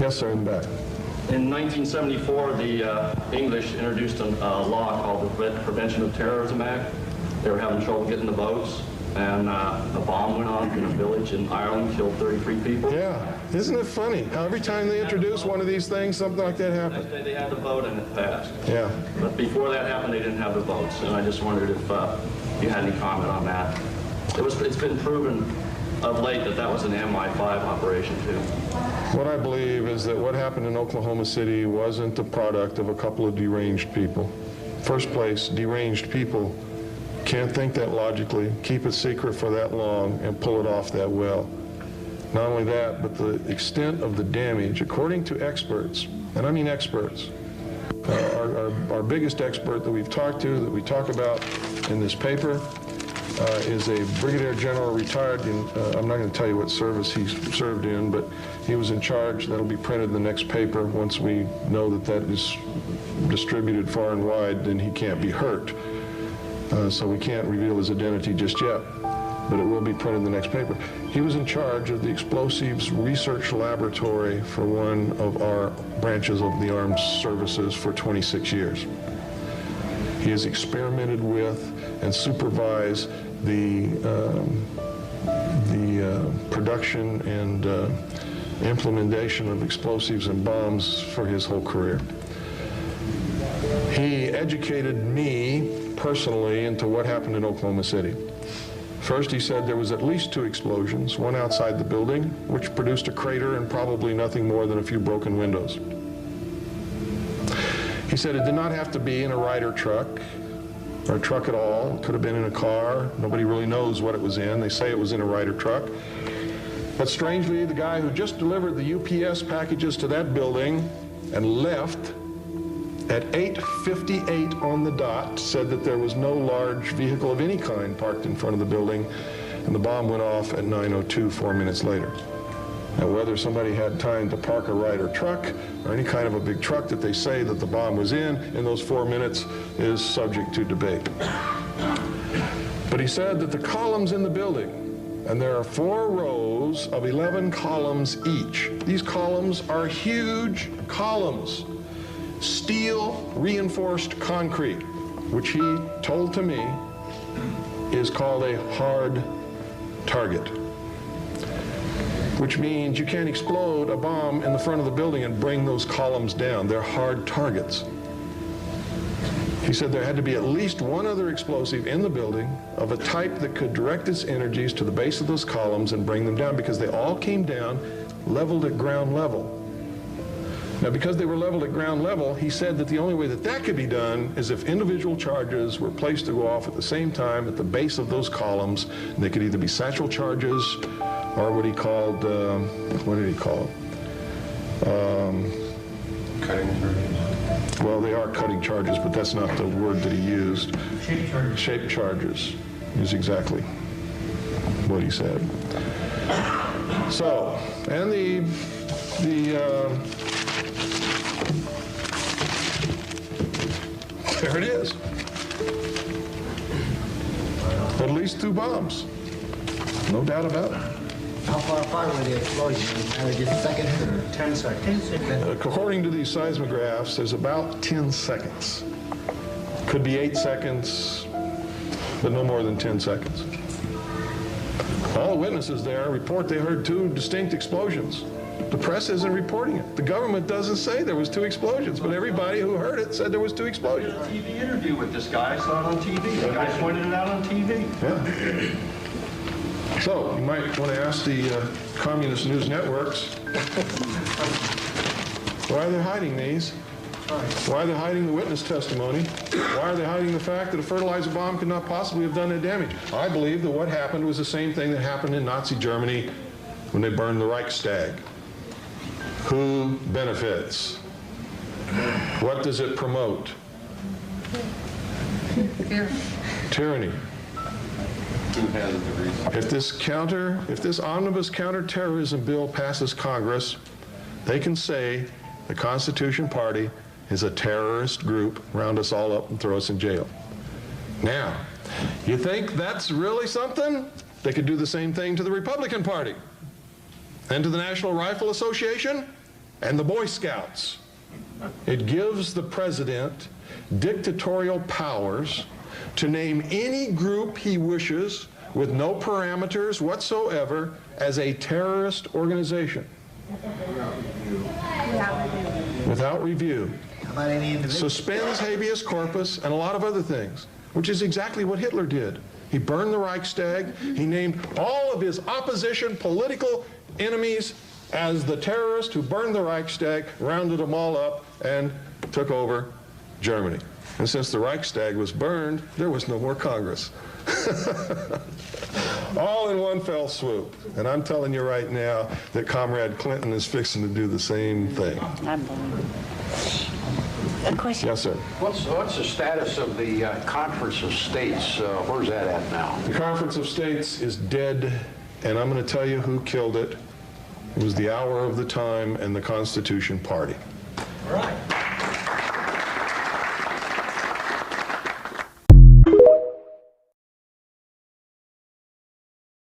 Yes, sir, in the back. In 1974, the English introduced a law called the Prevention of Terrorism Act. They were having trouble getting the votes, and a bomb went off in a village in Ireland, killed 33 people. Yeah, isn't it funny how every time they introduce one of these things, something like that happens? Next day they had the vote and it passed. Yeah. But before that happened, they didn't have the votes, and I just wondered if you had any comment on that. It's been proven of late that was an MI5 operation too. What I believe is that what happened in Oklahoma City wasn't the product of a couple of deranged people. First place, deranged people can't think that logically, keep it secret for that long, and pull it off that well. Not only that, but the extent of the damage, according to experts, and I mean experts, our biggest expert that we've talked to, that we talk about in this paper, is a brigadier general retired in, I'm not going to tell you what service he served in, but he was in charge. That'll be printed in the next paper. Once we know that that is distributed far and wide, then he can't be hurt. So we can't reveal his identity just yet, but it will be printed in the next paper. He was in charge of the explosives research laboratory for one of our branches of the armed services for 26 years. He has experimented with and supervised the production and implementation of explosives and bombs for his whole career. He educated me personally into what happened in Oklahoma City. First, he said there was at least 2 explosions, one outside the building, which produced a crater and probably nothing more than a few broken windows. He said it did not have to be in a Ryder truck, or a truck at all. It could have been in a car. Nobody really knows what it was in. They say it was in a Ryder truck. But strangely, the guy who just delivered the UPS packages to that building and left at 8:58 on the dot said that there was no large vehicle of any kind parked in front of the building, and the bomb went off at 9:02, 4 minutes later. Now, whether somebody had time to park a Ryder truck or any kind of a big truck that they say that the bomb was in those 4 minutes is subject to debate. But he said that the columns in the building, and there are 4 rows of 11 columns each. These columns are huge columns, steel reinforced concrete, which he told to me is called a hard target, which means you can't explode a bomb in the front of the building and bring those columns down. They're hard targets. He said there had to be at least one other explosive in the building of a type that could direct its energies to the base of those columns and bring them down, because they all came down leveled at ground level. Now, because they were leveled at ground level, he said that the only way that that could be done is if individual charges were placed to go off at the same time at the base of those columns. And they could either be satchel charges or what he called, what did he call it? Cutting charges. Well, they are cutting charges, but that's not the word that he used. Shape charges. Shape charges is exactly what he said. So, and there it is. At least 2 bombs. No doubt about it. How far apart were the explosions? Just seconds or 10 seconds? According to these seismographs, there's about 10 seconds. Could be 8 seconds, but no more than 10 seconds. All the witnesses there report they heard 2 distinct explosions. The press isn't reporting it. The government doesn't say there was 2 explosions, but everybody who heard it said there was 2 explosions. I did a TV interview with this guy. I saw it on TV. The guy pointed it out on TV. Yeah. So, you might want to ask the communist news networks why they're hiding these, why they're hiding the witness testimony, why are they hiding the fact that a fertilizer bomb could not possibly have done that damage. I believe that what happened was the same thing that happened in Nazi Germany when they burned the Reichstag. Who benefits? What does it promote? Tyranny. Who has the reason? If this omnibus counterterrorism bill passes Congress, they can say the Constitution Party is a terrorist group, round us all up and throw us in jail. Now, you think that's really something? They could do the same thing to the Republican Party and to the National Rifle Association and the Boy Scouts. It gives the president dictatorial powers to name any group he wishes with no parameters whatsoever as a terrorist organization. Without review. How about any individual? Suspends habeas corpus and a lot of other things, which is exactly what Hitler did. He burned the Reichstag. He named all of his opposition political enemies as the terrorists who burned the Reichstag, rounded them all up, and took over Germany. And since the Reichstag was burned, there was no more Congress. All in one fell swoop. And I'm telling you right now that Comrade Clinton is fixing to do the same thing. A question. Yes, sir. What's the status of the Conference of States? Where's that at now? The Conference of States is dead, and I'm going to tell you who killed it. It was the hour of the time and the Constitution Party. Right.